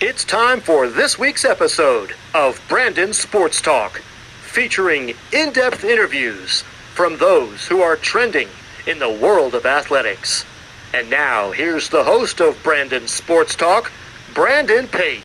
It's time for this week's episode of Brandon Sports Talk, featuring in-depth interviews from those who are trending in the world of athletics. And now, here's the host of Brandon Sports Talk, Brandon Pate.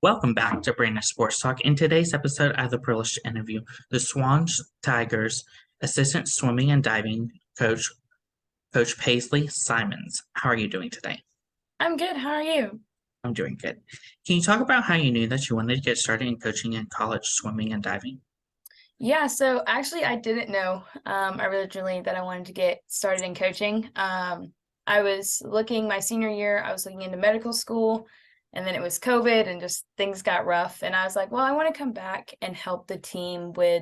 Welcome back to Brandon Sports Talk. In today's episode, I have the privilege to interview the Sewanee Tigers assistant swimming and diving coach, Coach Paisley Simmons. How are you doing today? I'm good. How are you? I'm doing good. Can you talk about how you knew that you wanted to get started in coaching in college swimming and diving? Yeah, so actually, I didn't know originally that I wanted to get started in coaching. I was looking my senior year, I was looking into medical school, and then it was COVID and just things got rough. And I was like, well, I want to come back and help the team with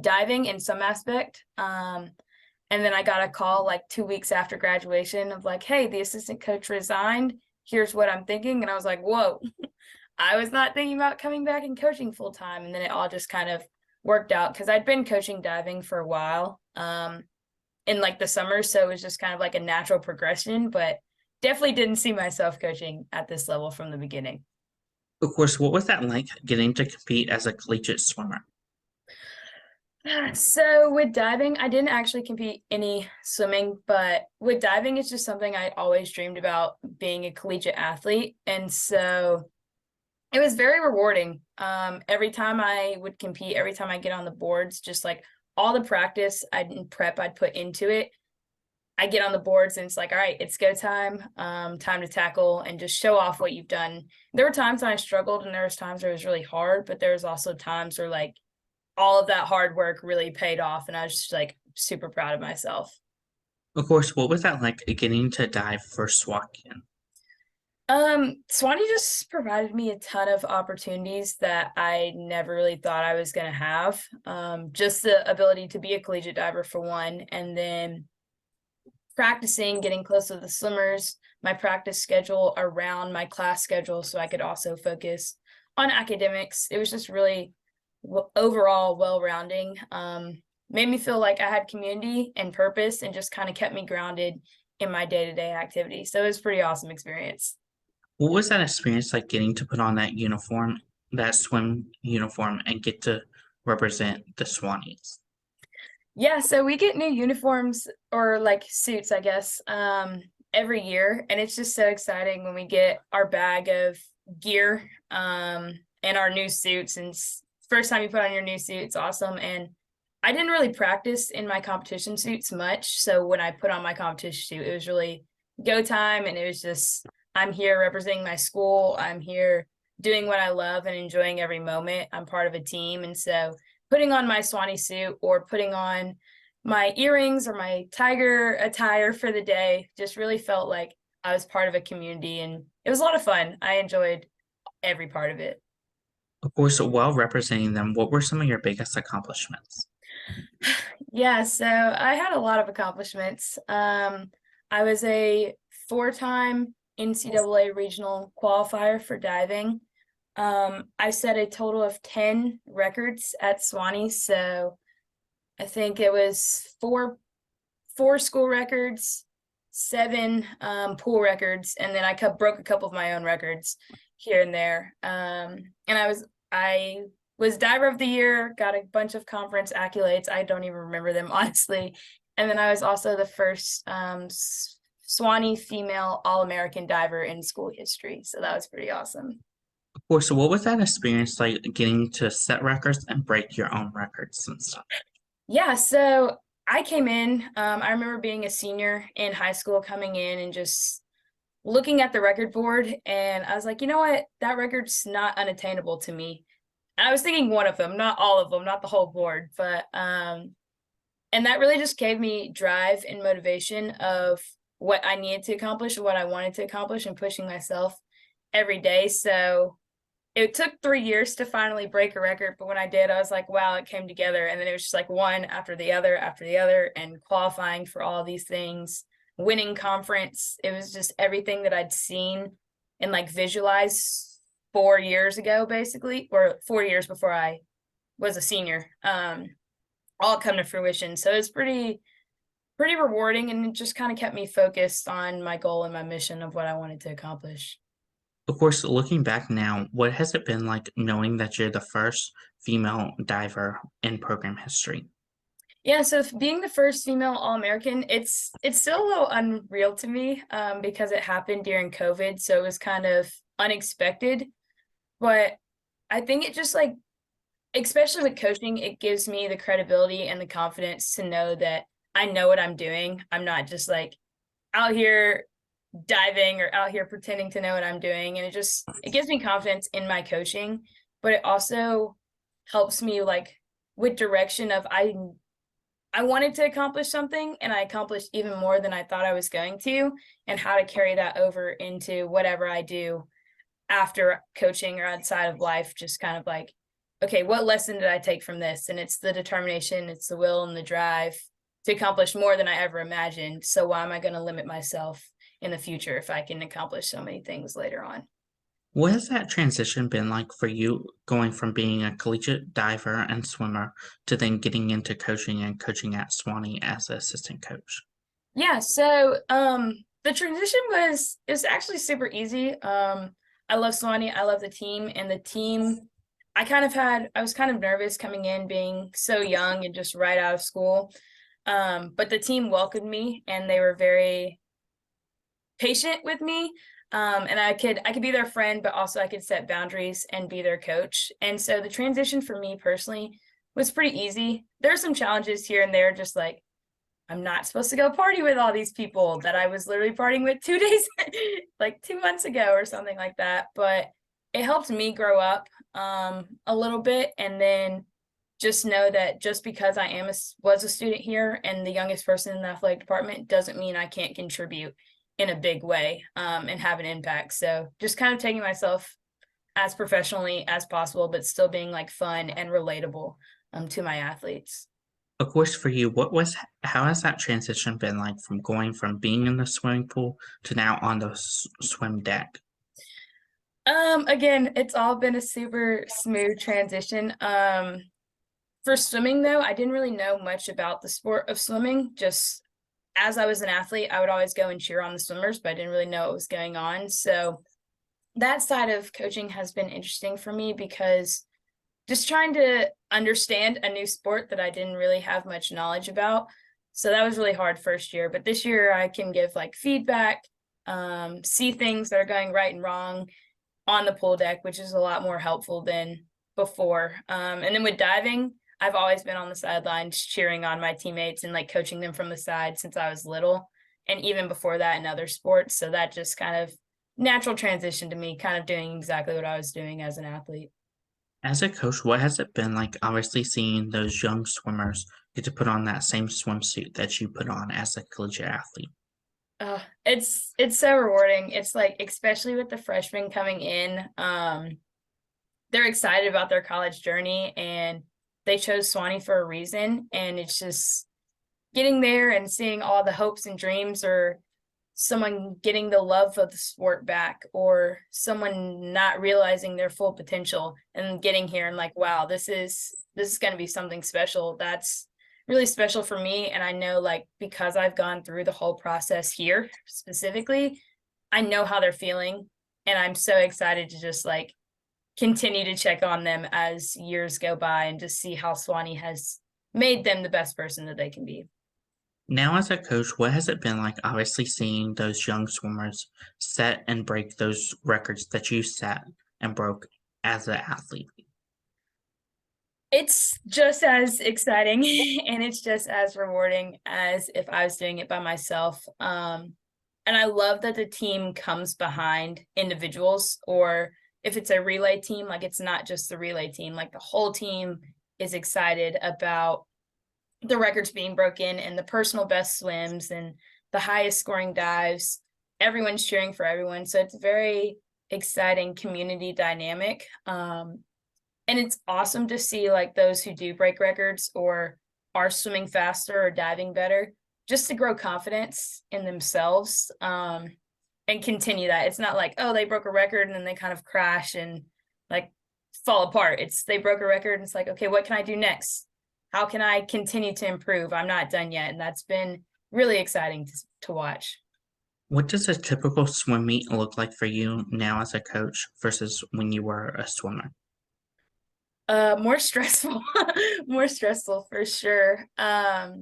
diving in some aspect. And then I got a call like 2 weeks after graduation of like, hey, the assistant coach resigned. Here's what I'm thinking. And I was like, whoa, I was not thinking about coming back and coaching full time. And then it all just kind of worked out because I'd been coaching diving for a while in like the summer. So it was just kind of like a natural progression, but definitely didn't see myself coaching at this level from the beginning. Of course, what was that like getting to compete as a collegiate swimmer? So with diving, I didn't actually compete any swimming, but with diving, it's just something I always dreamed about being a collegiate athlete. And so it was very rewarding. Every time I would compete, every time I get on the boards, just like all the practice and prep I'd put into it, I get on the boards and it's like, all right, it's go time, time to tackle and just show off what you've done. There were times when I struggled and there was times where it was really hard, but there was also times where like all of that hard work really paid off and I was just like super proud of myself. Of course, what was that like getting to dive for Swakian? Sewanee just provided me a ton of opportunities that I never really thought I was going to have. Just the ability to be a collegiate diver for one, and then practicing, getting close to the swimmers, my practice schedule around my class schedule so I could also focus on academics. It was just really overall well-rounding. Made me feel like I had community and purpose and just kind of kept me grounded in my day-to-day activities. So it was a pretty awesome experience. What was that experience like getting to put on that uniform, that swim uniform, and get to represent the Swanees? Yeah, so we get new uniforms or like suits, I guess, every year. And it's just so exciting when we get our bag of gear and our new suits. And first time you put on your new suit, it's awesome. And I didn't really practice in my competition suits much. So when I put on my competition suit, it was really go time. And it was just, I'm here representing my school. I'm here doing what I love and enjoying every moment. I'm part of a team. And so putting on my Sewanee suit or putting on my earrings or my tiger attire for the day just really felt like I was part of a community and it was a lot of fun. I enjoyed every part of it. Of course, while representing them, what were some of your biggest accomplishments? Yeah, so I had a lot of accomplishments. I was a four-time NCAA regional qualifier for diving. I set a total of 10 records at Sewanee. So I think it was four school records, seven pool records, and then broke a couple of my own records here and there. And I was diver of the year, got a bunch of conference accolades. I don't even remember them honestly. And then I was also the first Sewanee female All-American diver in school history. So that was pretty awesome. Of course, what was that experience like getting to set records and break your own records and stuff? Yeah, so I came in. I remember being a senior in high school, coming in and just looking at the record board, and I was like, you know what? That record's not unattainable to me. And I was thinking one of them, not all of them, not the whole board, but and that really just gave me drive and motivation of what I needed to accomplish, what I wanted to accomplish, and pushing myself every day. So it took 3 years to finally break a record, but when I did, I was like, wow, it came together. And then it was just like one after the other, and qualifying for all these things, winning conference. It was just everything that I'd seen and like visualized 4 years ago, basically, or 4 years before I was a senior, all come to fruition. So it's pretty rewarding, and it just kind of kept me focused on my goal and my mission of what I wanted to accomplish. Of course, looking back now, what has it been like knowing that you're the first female diver in program history? Yeah, so being the first female All-American, it's still a little unreal to me because it happened during COVID, so it was kind of unexpected. But I think it just like, especially with coaching, it gives me the credibility and the confidence to know that I know what I'm doing. I'm not just like out here diving or out here pretending to know what I'm doing. And it gives me confidence in my coaching, but it also helps me like with direction of I wanted to accomplish something and I accomplished even more than I thought I was going to, and how to carry that over into whatever I do after coaching or outside of life. Just kind of like, okay, what lesson did I take from this? And it's the determination, it's the will and the drive to accomplish more than I ever imagined. So why am I going to limit myself in the future if I can accomplish so many things later on? What has that transition been like for you, going from being a collegiate diver and swimmer to then getting into coaching and coaching at Sewanee as an assistant coach? Yeah, so the transition was actually super easy. I love Sewanee, I love the team, and the team I was kind of nervous coming in being so young and just right out of school. But the team welcomed me and they were very patient with me. And I could be their friend, but also I could set boundaries and be their coach. And so the transition for me personally was pretty easy. There are some challenges here and there, just like I'm not supposed to go party with all these people that I was literally partying with 2 days, like 2 months ago or something like that. But it helped me grow up a little bit, and then just know that just because was a student here and the youngest person in the athletic department doesn't mean I can't contribute in a big way and have an impact. So just kind of taking myself as professionally as possible, but still being like fun and relatable to my athletes. Of course, for you, how has that transition been like from going from being in the swimming pool to now on the swim deck? Again, it's all been a super smooth transition. For swimming though, I didn't really know much about the sport of swimming. Just as I was an athlete, I would always go and cheer on the swimmers, but I didn't really know what was going on. So that side of coaching has been interesting for me, because just trying to understand a new sport that I didn't really have much knowledge about. So that was really hard first year, but this year I can give like feedback, see things that are going right and wrong on the pool deck, which is a lot more helpful than before. And then with diving, I've always been on the sidelines cheering on my teammates and like coaching them from the side since I was little, and even before that in other sports. So that just kind of natural transition to me kind of doing exactly what I was doing as an athlete. As a coach, what has it been like obviously seeing those young swimmers get to put on that same swimsuit that you put on as a collegiate athlete? It's so rewarding. It's like, especially with the freshmen coming in, they're excited about their college journey and they chose Sewanee for a reason. And it's just getting there and seeing all the hopes and dreams, or someone getting the love of the sport back, or someone not realizing their full potential and getting here and like, wow, this is going to be something special. That's really special for me. And I know, like, because I've gone through the whole process here specifically, I know how they're feeling. And I'm so excited to just like continue to check on them as years go by and just see how Sewanee has made them the best person that they can be. Now, as a coach, what has it been like obviously seeing those young swimmers set and break those records that you set and broke as an athlete? It's just as exciting and it's just as rewarding as if I was doing it by myself. And I love that the team comes behind individuals, or if it's a relay team, like it's not just the relay team, like the whole team is excited about the records being broken and the personal best swims and the highest scoring dives. Everyone's cheering for everyone. So it's a very exciting community dynamic. And it's awesome to see like those who do break records or are swimming faster or diving better, just to grow confidence in themselves, and continue that. It's not like, oh, they broke a record and then they kind of crash and like fall apart. It's they broke a record and it's like, okay, what can I do next? How can I continue to improve? I'm not done yet. And that's been really exciting to watch. What does a typical swim meet look like for you now as a coach versus when you were a swimmer? More stressful, more stressful for sure. I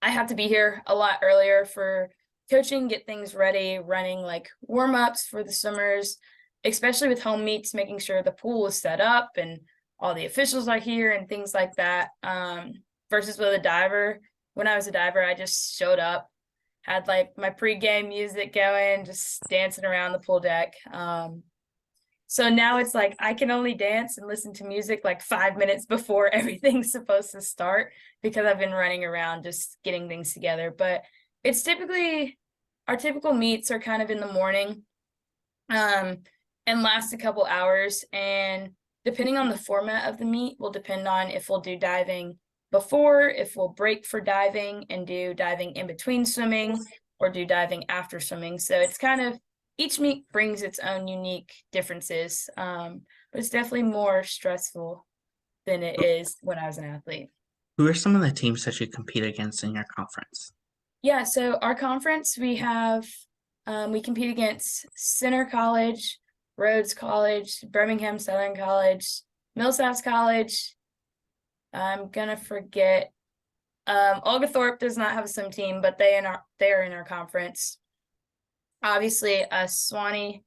have to be here a lot earlier for coaching, get things ready, running like warm-ups for the swimmers, especially with home meets, making sure the pool is set up and all the officials are here and things like that. Versus with a diver, when I was a diver, I just showed up, had like my pregame music going, just dancing around the pool deck. So now it's like I can only dance and listen to music like 5 minutes before everything's supposed to start because I've been running around just getting things together. But it's typically our typical meets are kind of in the morning and last a couple hours. And depending on the format of the meet will depend on if we'll do diving before, if we'll break for diving and do diving in between swimming or do diving after swimming. So it's kind of each meet brings its own unique differences, but it's definitely more stressful than it is when I was an athlete. Who are some of the teams that you compete against in your conference? Yeah, so our conference, we have, we compete against Center College, Rhodes College, Birmingham Southern College, Millsaps College. I'm gonna forget. Oglethorpe does not have a swim team, but they are in our conference. Obviously, Sewanee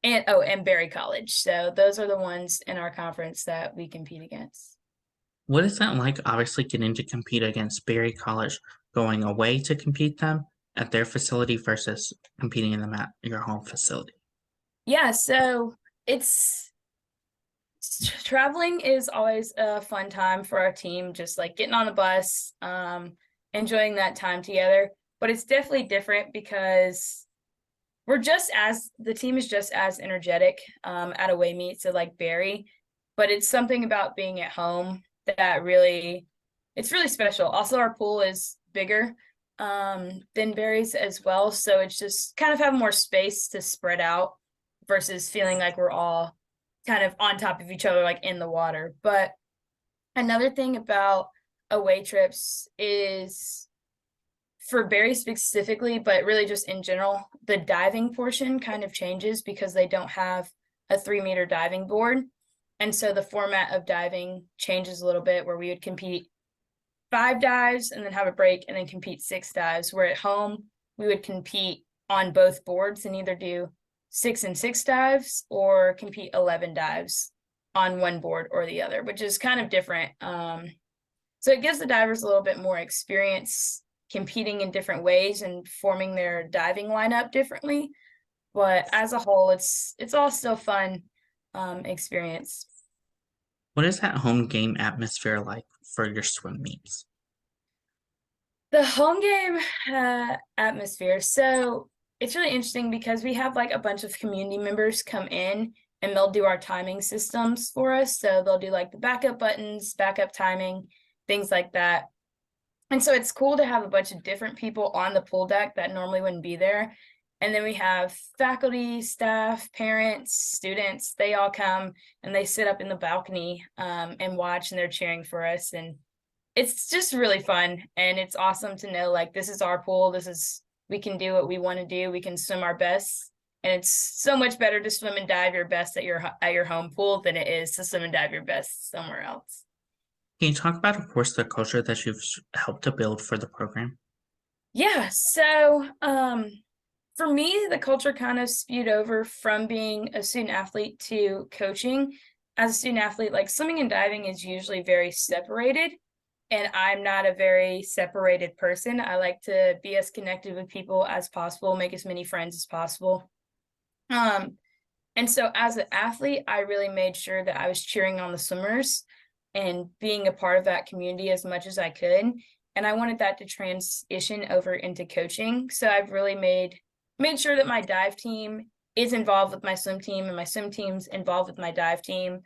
and Berry College. So those are the ones in our conference that we compete against. What is that like, obviously, getting to compete against Berry College, going away to compete them at their facility versus competing in them at your home facility? Yeah, so traveling is always a fun time for our team, just like getting on the bus, enjoying that time together. But it's definitely different because the team is just as energetic at away meets at like Berry, but it's something about being at home that it's really special. Also, our pool is bigger than Berry's as well, so it's just kind of have more space to spread out versus feeling like we're all kind of on top of each other, like in the water. But another thing about away trips is for Berry specifically, but really just in general, the diving portion kind of changes because they don't have a 3-meter diving board. And so the format of diving changes a little bit where we would compete 5 dives and then have a break and then compete 6 dives. Where at home, we would compete on both boards and either do 6 and 6 dives or compete 11 dives on one board or the other, which is kind of different. So it gives the divers a little bit more experience competing in different ways and forming their diving lineup differently. But as a whole, it's all still fun experience. What is that home game atmosphere like for your swim meets? The home game atmosphere. So it's really interesting because we have like a bunch of community members come in and they'll do our timing systems for us. So they'll do like the backup buttons, backup timing, things like that. And so it's cool to have a bunch of different people on the pool deck that normally wouldn't be there. And then we have faculty, staff, parents, students, they all come and they sit up in the balcony and watch, and they're cheering for us. And it's just really fun. And it's awesome to know like this is our pool. We can do what we want to do. We can swim our best. And it's so much better to swim and dive your best at your home pool than it is to swim and dive your best somewhere else. Can you talk about, of course, the culture that you've helped to build for the program? Yeah, so for me, the culture kind of spewed over from being a student athlete to coaching. As a student athlete, like swimming and diving is usually very separated, and I'm not a very separated person. I like to be as connected with people as possible, make as many friends as possible. And so as an athlete, I really made sure that I was cheering on the swimmers and being a part of that community as much as I could. And I wanted that to transition over into coaching. So I've really made sure that my dive team is involved with my swim team and my swim team's involved with my dive team.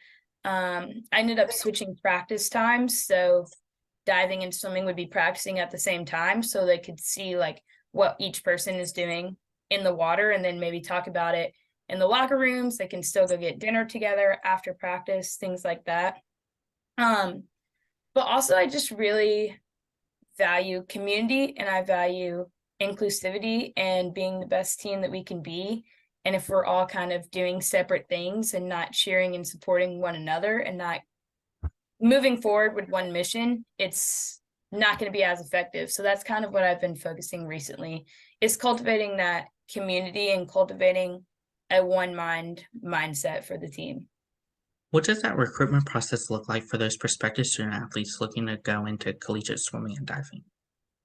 I ended up switching practice times. So diving and swimming would be practicing at the same time so they could see like what each person is doing in the water and then maybe talk about it in the locker rooms. They can still go get dinner together after practice, things like that. But also I just really value community and I value inclusivity and being the best team that we can be. And if we're all kind of doing separate things and not cheering and supporting one another and not moving forward with one mission, it's not going to be as effective. So that's kind of what I've been focusing recently, is cultivating that community and cultivating a mindset for the team. What does that recruitment process look like for those prospective student athletes looking to go into collegiate swimming and diving?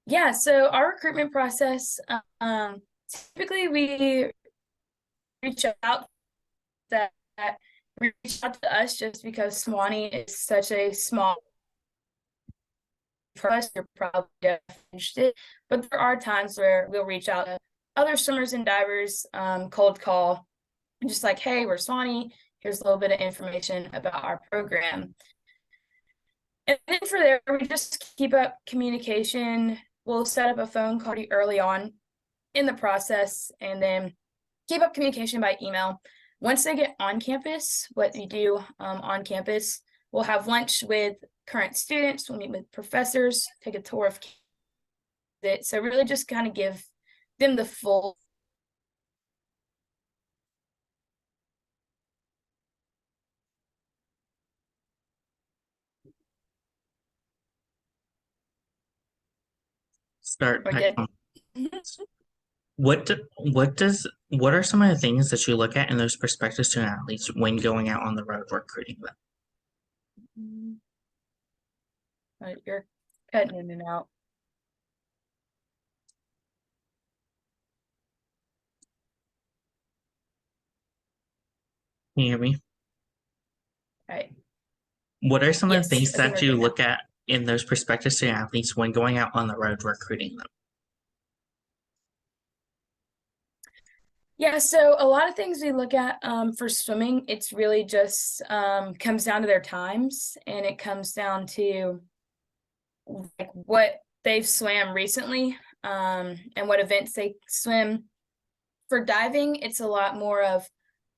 Yeah, so our recruitment process, typically we reach out that reach out to us just because Sewanee is such a small process. You're probably definitely interested, but there are times where we'll reach out to other swimmers and divers, cold call, just like, hey, we're Sewanee. Here's a little bit of information about our program. And then for there, we just keep up communication. We'll set up a phone call early on in the process and then keep up communication by email. Once they get on campus, what we do on campus, we'll have lunch with current students, we'll meet with professors, take a tour of it. So really just kind of give them the full Start or back get on. What are some of the things that you look at in those prospective student athletes when going out on the road recruiting them? You're cutting in and out. Can you hear me? Right. What are some of the Yes, things I think that we're you good now. look at in those prospective student athletes when going out on the road recruiting them? Yeah, so a lot of things we look at for swimming, it's really just comes down to their times, and it comes down to like what they've swam recently and what events they swim. For diving, it's a lot more of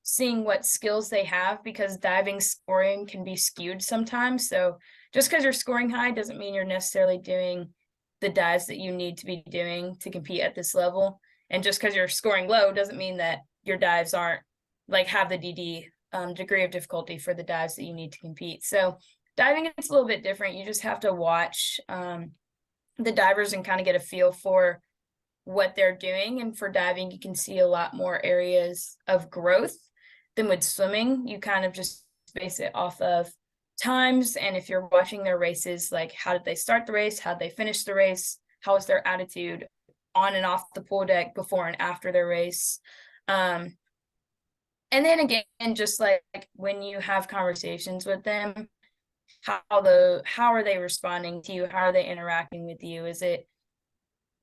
seeing what skills they have because diving scoring can be skewed sometimes. So just because you're scoring high doesn't mean you're necessarily doing the dives that you need to be doing to compete at this level. And just because you're scoring low doesn't mean that your dives aren't like have the DD degree of difficulty for the dives that you need to compete. So diving, it's a little bit different. You just have to watch the divers and kind of get a feel for what they're doing. And for diving, you can see a lot more areas of growth than with swimming. You kind of just base it off of times. And if you're watching their races, like how did they start the race? How did they finish the race? How was their attitude on and off the pool deck before and after their race? And then again, just like when you have conversations with them, how are they responding to you? How are they interacting with you? Is it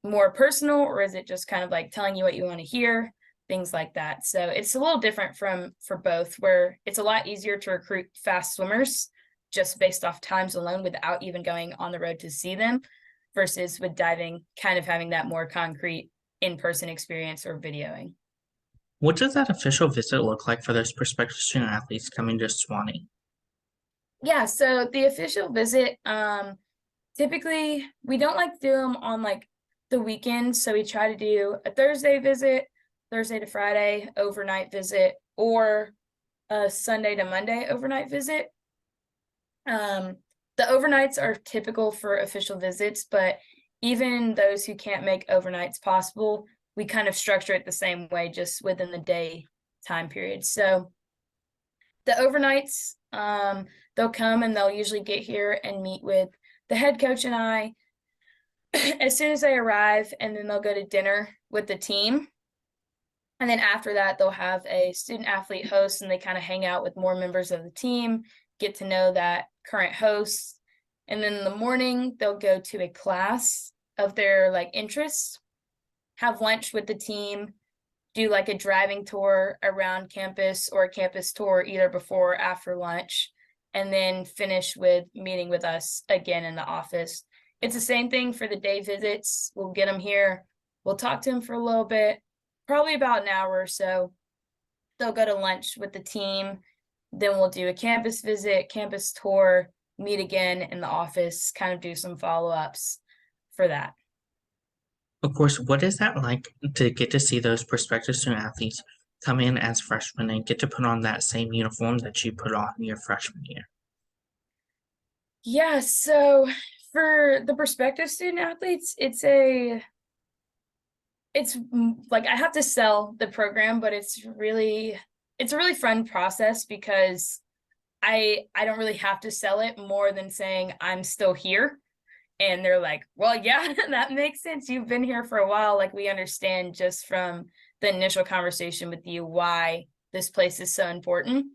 more personal, or is it just kind of like telling you what you want to hear, things like that? So it's a little different for both, where it's a lot easier to recruit fast swimmers just based off times alone without even going on the road to see them, versus with diving kind of having that more concrete in-person experience or videoing. What does that official visit look like for those prospective student athletes coming to Sewanee? Yeah, so the official visit, typically we don't like to do them on like the weekends. So we try to do a Thursday visit, Thursday to Friday overnight visit, or a Sunday to Monday overnight visit. The overnights are typical for official visits, but even those who can't make overnights possible, we kind of structure it the same way, just within the day time period. So the overnights, they'll come and they'll usually get here and meet with the head coach and I as soon as they arrive, and then they'll go to dinner with the team. And then after that, they'll have a student athlete host, and they kind of hang out with more members of the team, get to know that current host. And then in the morning, they'll go to a class of their like interests, have lunch with the team, do like a driving tour around campus or a campus tour either before or after lunch, and then finish with meeting with us again in the office. It's the same thing for the day visits. We'll get them here. We'll talk to them for a little bit, probably about an hour or so. They'll go to lunch with the team. Then we'll do a campus visit, campus tour, meet again in the office, kind of do some follow-ups for that. Of course, what is that like to get to see those prospective student athletes come in as freshmen and get to put on that same uniform that you put on your freshman year? Yeah, so for the prospective student athletes, it's a it's like I have to sell the program, but it's a really fun process because I don't really have to sell it more than saying I'm still here. And they're like, well, yeah, that makes sense. You've been here for a while. Like, we understand just from the initial conversation with you why this place is so important.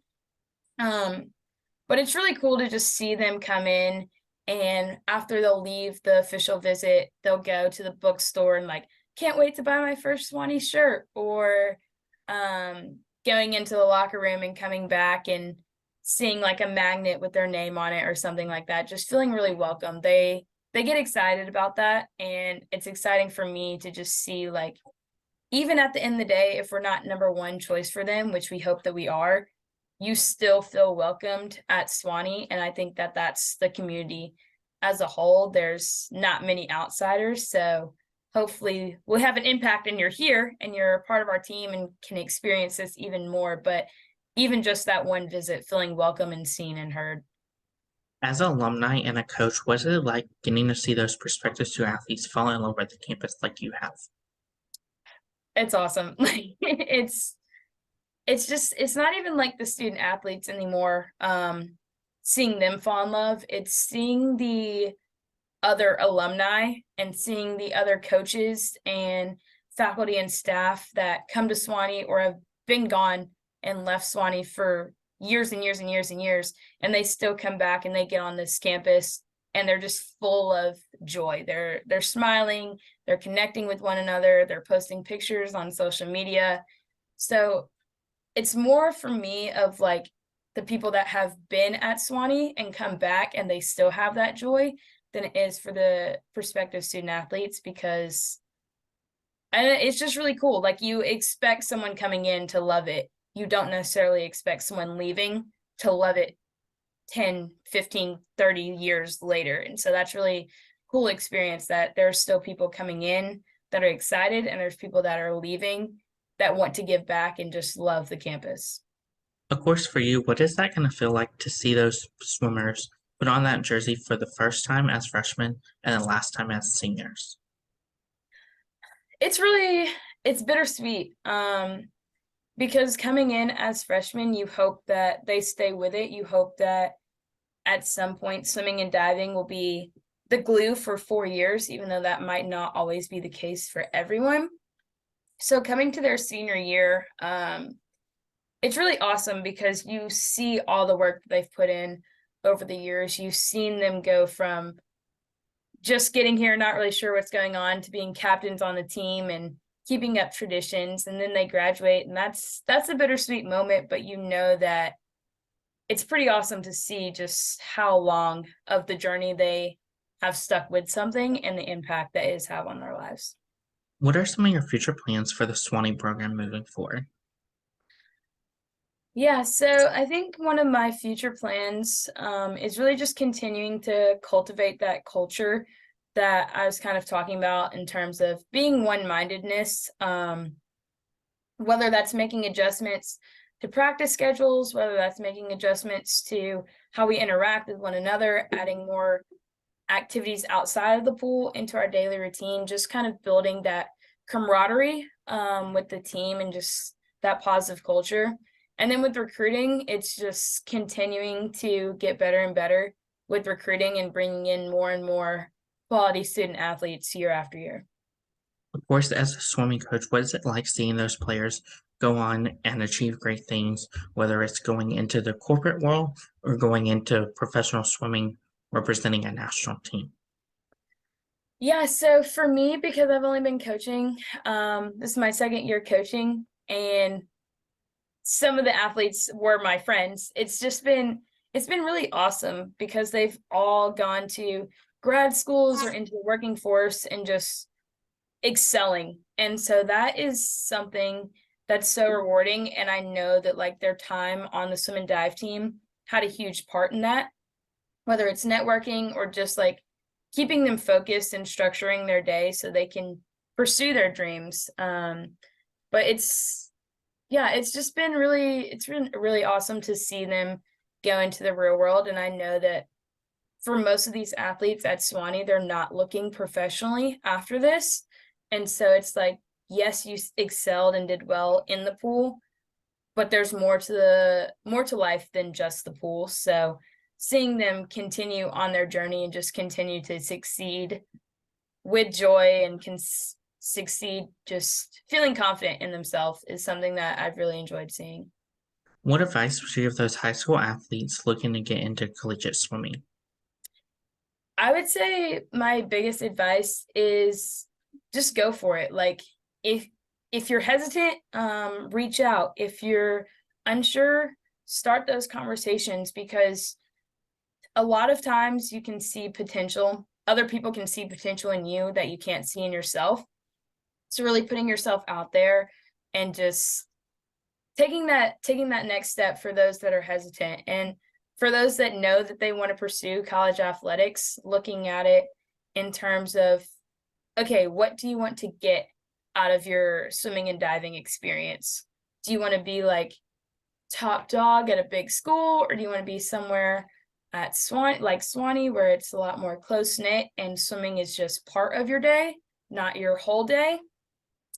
But it's really cool to just see them come in, and after they'll leave the official visit, they'll go to the bookstore and like, can't wait to buy my first Sewanee shirt, or going into the locker room and coming back and seeing like a magnet with their name on it or something like that, just feeling really welcome. They get excited about that, and it's exciting for me to just see, like, even at the end of the day, if we're not number one choice for them, which we hope that we are, you still feel welcomed at Sewanee. And I think that that's the community as a whole. There's not many outsiders, so hopefully we'll have an impact, and you're here and you're a part of our team and can experience this even more. But even just that one visit, feeling welcome and seen and heard. As an alumni and a coach, what is it like getting to see those prospective student athletes fall in love with the campus like you have? It's awesome. Like, it's not even like the student athletes anymore. Seeing them fall in love, it's seeing the other alumni and seeing the other coaches and faculty and staff that come to Sewanee or have been gone and left Sewanee for years and years and years and years, and they still come back and they get on this campus and they're just full of joy. They're smiling, they're connecting with one another, they're posting pictures on social media. So it's more for me of like the people that have been at Sewanee and come back and they still have that joy than it is for the prospective student athletes, because it's just really cool. Like, you expect someone coming in to love it. You don't necessarily expect someone leaving to love it 10, 15, 30 years later. And so that's really cool experience, that there's still people coming in that are excited, and there's people that are leaving that want to give back and just love the campus. Of course, for you, what is that going to feel like to see those swimmers put on that jersey for the first time as freshmen and the last time as seniors? It's bittersweet. Because coming in as freshmen, you hope that they stay with it. You hope that at some point swimming and diving will be the glue for 4 years, even though that might not always be the case for everyone. So coming to their senior year, it's really awesome because you see all the work that they've put in over the years. You've seen them go from just getting here, not really sure what's going on, to being captains on the team and keeping up traditions, and then they graduate, and that's a bittersweet moment. But you know that it's pretty awesome to see just how long of the journey they have stuck with something and the impact that it has had on their lives. What are some of your future plans for the Sewanee program moving forward? Yeah, so I think one of my future plans is really just continuing to cultivate that culture that I was kind of talking about in terms of being one-mindedness, whether that's making adjustments to practice schedules, whether that's making adjustments to how we interact with one another, adding more activities outside of the pool into our daily routine, just kind of building that camaraderie with the team and just that positive culture. And then with recruiting, it's just continuing to get better and better with recruiting and bringing in more and more quality student athletes year after year. Of course, as a swimming coach, what is it like seeing those players go on and achieve great things, whether it's going into the corporate world or going into professional swimming, representing a national team? Yeah, so for me, because I've only been coaching, this is my second year coaching, and some of the athletes were my friends. It's been really awesome because they've all gone to grad schools or into the working force and just excelling. And so that is something that's so rewarding. And I know that like their time on the swim and dive team had a huge part in that, whether it's networking or just like keeping them focused and structuring their day so they can pursue their dreams. But it's been really awesome to see them go into the real world. And I know that for most of these athletes at Sewanee, they're not looking professionally after this. And so it's like yes, you excelled and did well in the pool, but there's more to life than just the pool. So seeing them continue on their journey and just continue to succeed with joy and succeed just feeling confident in themselves is something that I've really enjoyed seeing. What advice would you give those high school athletes looking to get into collegiate swimming? I would say my biggest advice is just go for it. Like if you're hesitant, reach out. If you're unsure, start those conversations, because a lot of times you can see potential. Other people can see potential in you that you can't see in yourself. So really putting yourself out there and just taking that next step for those that are hesitant. And for those that know that they want to pursue college athletics, looking at it in terms of, okay, what do you want to get out of your swimming and diving experience? Do you want to be like top dog at a big school, or do you want to be somewhere at Sewanee, where it's a lot more close knit and swimming is just part of your day, not your whole day?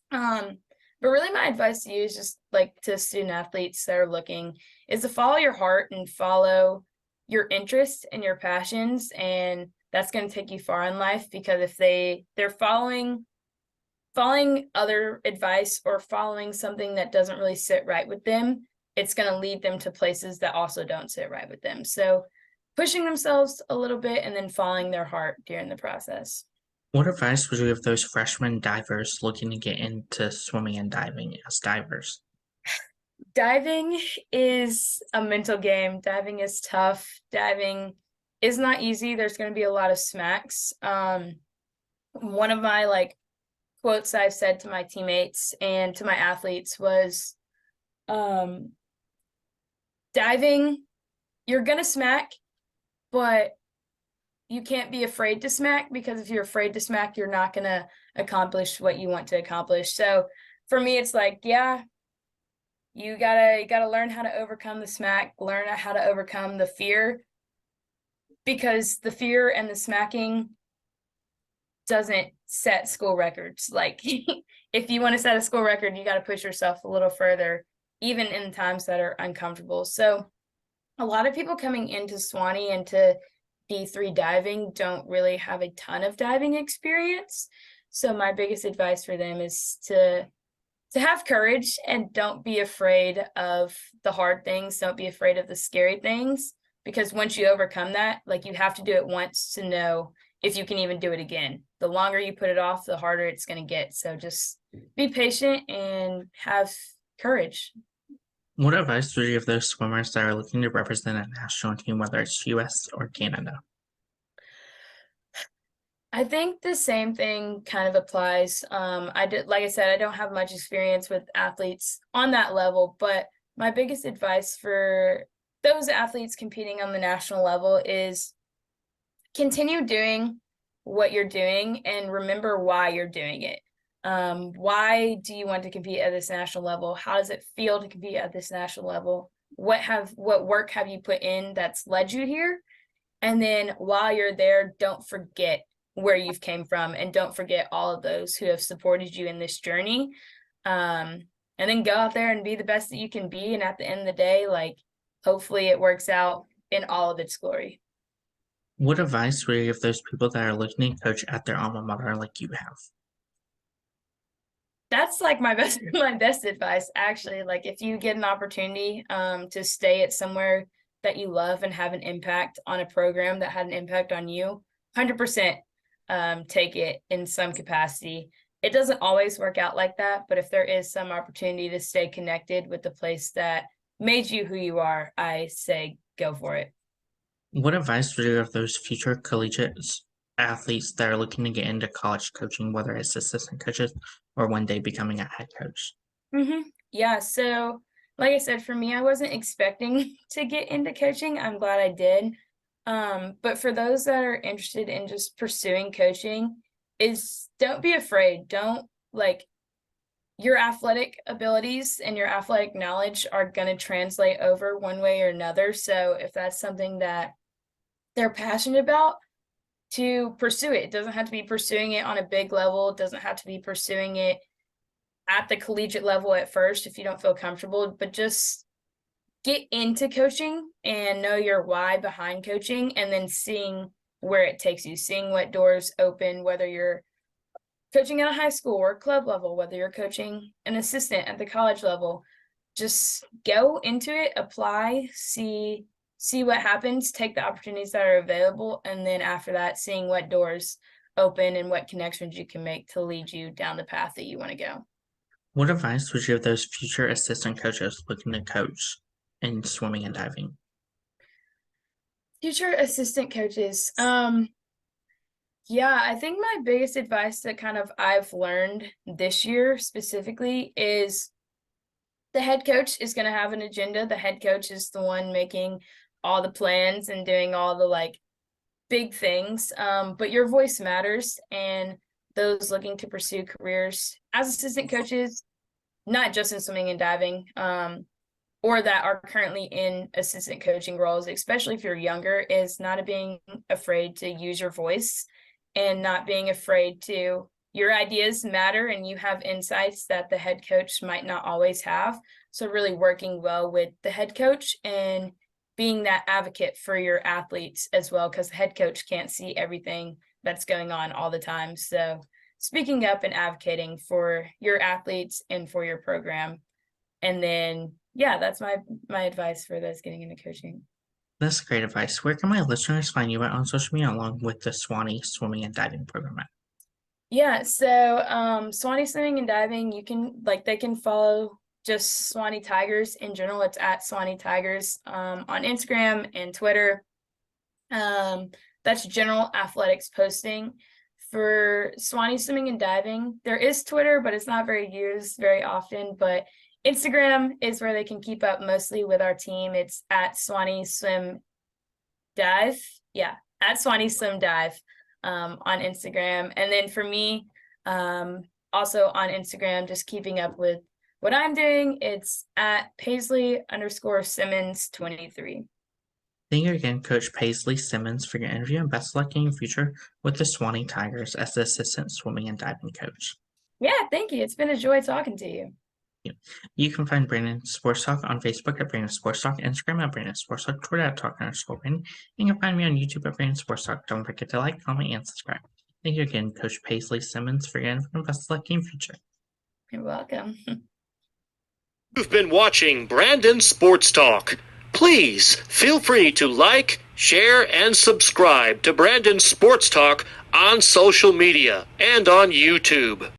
But really my advice to you is just like to student athletes that are looking is to follow your heart and follow your interests and your passions, and that's going to take you far in life. Because if they're following other advice or following something that doesn't really sit right with them, it's going to lead them to places that also don't sit right with them. So pushing themselves a little bit and then following their heart during the process. What advice would you give those freshman divers looking to get into swimming and diving as divers? Diving is a mental game. Diving is tough. Diving is not easy. There's going to be a lot of smacks. One of my quotes I've said to my teammates and to my athletes was, diving, you're going to smack, but you can't be afraid to smack, because if you're afraid to smack, you're not going to accomplish what you want to accomplish. So for me, it's like, yeah, you gotta learn how to overcome the smack, learn how to overcome the fear, because the fear and the smacking doesn't set school records. Like if you want to set a school record, you got to push yourself a little further, even in times that are uncomfortable. So a lot of people coming into Sewanee and to D3 diving don't really have a ton of diving experience. So my biggest advice for them is to have courage and don't be afraid of the hard things. Don't be afraid of the scary things, because once you overcome that, like, you have to do it once to know if you can even do it again. The longer you put it off, the harder it's going to get. So just be patient and have courage. What advice would you give those swimmers that are looking to represent a national team, whether it's US or Canada? I think the same thing kind of applies. Like I said, I don't have much experience with athletes on that level, but my biggest advice for those athletes competing on the national level is continue doing what you're doing and remember why you're doing it. Why do you want to compete at this national level? How does it feel to compete at this national level? What work have you put in that's led you here? And then while you're there, don't forget where you've came from, and don't forget all of those who have supported you in this journey. And then go out there and be the best that you can be. And at the end of the day, hopefully it works out in all of its glory. What advice would you give those people that are looking to coach at their alma mater like you have? That's my best advice, actually. If you get an opportunity to stay at somewhere that you love and have an impact on a program that had an impact on you, 100% take it in some capacity. It doesn't always work out like that, but if there is some opportunity to stay connected with the place that made you who you are, I say go for it. What advice would you give those future collegiate athletes that are looking to get into college coaching, whether it's assistant coaches or one day becoming a head coach? Yeah, so like I said, for me, I wasn't expecting to get into coaching. I'm glad I did. But for those that are interested in just pursuing coaching, don't be afraid. Don't your athletic abilities and your athletic knowledge are going to translate over one way or another. So if that's something that they're passionate about, to pursue it. It doesn't have to be pursuing it on a big level. It doesn't have to be pursuing it at the collegiate level at first if you don't feel comfortable, but just get into coaching and know your why behind coaching, and then seeing where it takes you, seeing what doors open, whether you're coaching at a high school or club level, whether you're coaching an assistant at the college level. Just go into it, apply, see what happens, take the opportunities that are available, and then after that, seeing what doors open and what connections you can make to lead you down the path that you want to go. What advice would you give those future assistant coaches looking to coach in swimming and diving? Future assistant coaches. Yeah, I think my biggest advice that kind of I've learned this year specifically is the head coach is going to have an agenda. The head coach is the one making all the plans and doing all the like big things. But your voice matters, and those looking to pursue careers as assistant coaches, not just in swimming and diving, or that are currently in assistant coaching roles, especially if you're younger, is not being afraid to use your voice and not being afraid to, your ideas matter and you have insights that the head coach might not always have. So really working well with the head coach and being that advocate for your athletes as well, because the head coach can't see everything that's going on all the time. So speaking up and advocating for your athletes and for your program. And then, yeah, that's my advice for those getting into coaching. That's great advice. Where can my listeners find you at on social media along with the Sewanee Swimming and Diving program at? Yeah, so Sewanee Swimming and Diving, they can follow just Sewanee Tigers in general. It's at Sewanee Tigers on Instagram and Twitter. That's general athletics posting. For Sewanee Swimming and Diving, there is Twitter, but it's not very used very often. But Instagram is where they can keep up mostly with our team. It's at Sewanee Swim Dive. Yeah, at Sewanee Swim Dive on Instagram. And then for me, also on Instagram, just keeping up with what I'm doing, it's at Paisley_Simmons 23. Thank you again, Coach Paisley Simmons, for your interview, and best of luck in your future with the Sewanee Tigers as the assistant swimming and diving coach. Yeah, thank you. It's been a joy talking to you. You can find Brandon Sports Talk on Facebook at Brandon Sports Talk, Instagram at Brandon Sports Talk, Twitter at Talk_Brandon. You can find me on YouTube at Brandon Sports Talk. Don't forget to like, comment, and subscribe. Thank you again, Coach Paisley Simmons, for your interview, and best of luck in your future. You're welcome. You've been watching Brandon Sports Talk. Please feel free to like, share, and subscribe to Brandon Sports Talk on social media and on YouTube.